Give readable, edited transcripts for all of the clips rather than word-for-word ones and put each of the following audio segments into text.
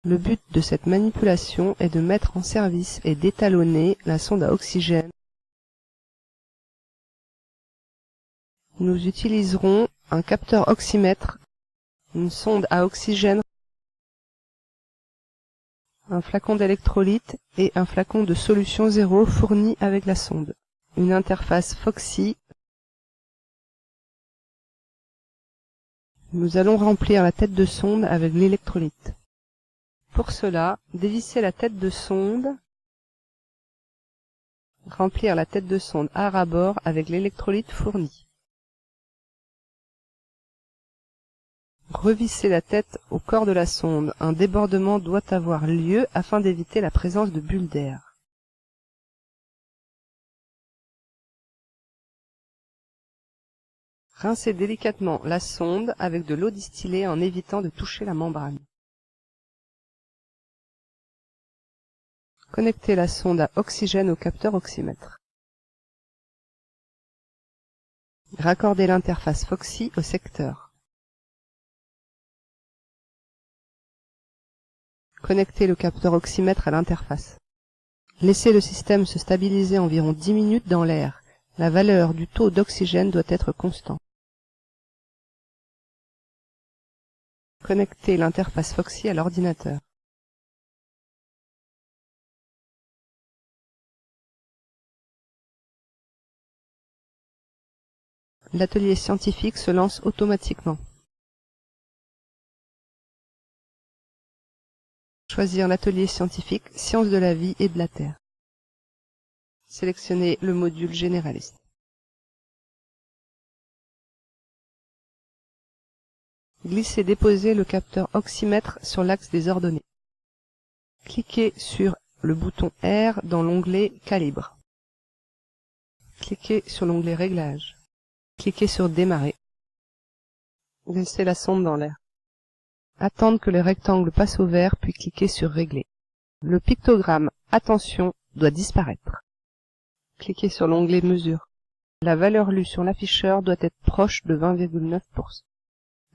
Le but de cette manipulation est de mettre en service et d'étalonner la sonde à oxygène. Nous utiliserons un capteur oxymètre, une sonde à oxygène, un flacon d'électrolyte et un flacon de solution zéro fourni avec la sonde. Une interface Foxy. Nous allons remplir la tête de sonde avec l'électrolyte. Pour cela, dévisser la tête de sonde, remplir la tête de sonde à ras-bord avec l'électrolyte fourni. Revisser la tête au corps de la sonde. Un débordement doit avoir lieu afin d'éviter la présence de bulles d'air. Rincer délicatement la sonde avec de l'eau distillée en évitant de toucher la membrane. Connecter la sonde à oxygène au capteur oxymètre. Raccorder l'interface Foxy au secteur. Connecter le capteur oxymètre à l'interface. Laisser le système se stabiliser environ 10 minutes dans l'air. La valeur du taux d'oxygène doit être constant. Connecter l'interface Foxy à l'ordinateur. L'atelier scientifique se lance automatiquement. Choisir l'atelier scientifique Sciences de la vie et de la Terre. Sélectionner le module généraliste. Glisser-déposer le capteur oxymètre sur l'axe des ordonnées. Cliquez sur le bouton R dans l'onglet Calibre. Cliquez sur l'onglet Réglages. Cliquez sur Démarrer. Laissez la sonde dans l'air. Attendre que le rectangle passe au vert, puis cliquez sur Régler. Le pictogramme Attention doit disparaître. Cliquez sur l'onglet Mesure. La valeur lue sur l'afficheur doit être proche de 20,9%.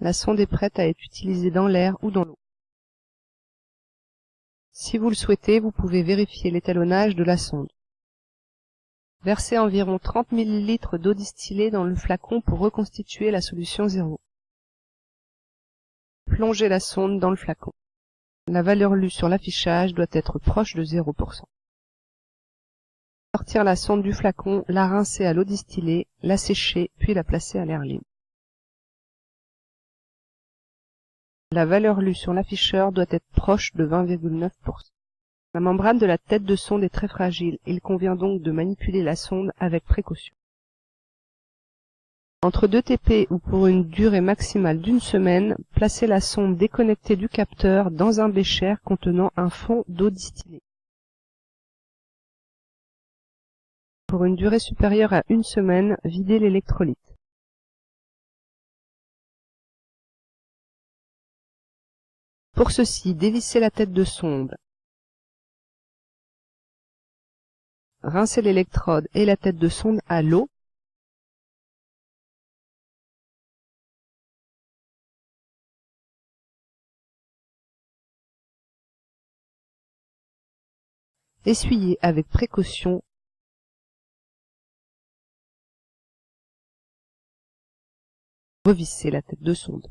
La sonde est prête à être utilisée dans l'air ou dans l'eau. Si vous le souhaitez, vous pouvez vérifier l'étalonnage de la sonde. Versez environ 30 ml d'eau distillée dans le flacon pour reconstituer la solution zéro. Plongez la sonde dans le flacon. La valeur lue sur l'affichage doit être proche de 0%. Sortir la sonde du flacon, la rincer à l'eau distillée, la sécher, puis la placer à l'air libre. La valeur lue sur l'afficheur doit être proche de 20,9%. La membrane de la tête de sonde est très fragile, il convient donc de manipuler la sonde avec précaution. Entre 2 TP ou pour une durée maximale d'1 semaine, placez la sonde déconnectée du capteur dans un bécher contenant un fond d'eau distillée. Pour une durée supérieure à 1 semaine, videz l'électrolyte. Pour ceci, dévissez la tête de sonde. Rincez l'électrode et la tête de sonde à l'eau. Essuyez avec précaution. Revissez la tête de sonde.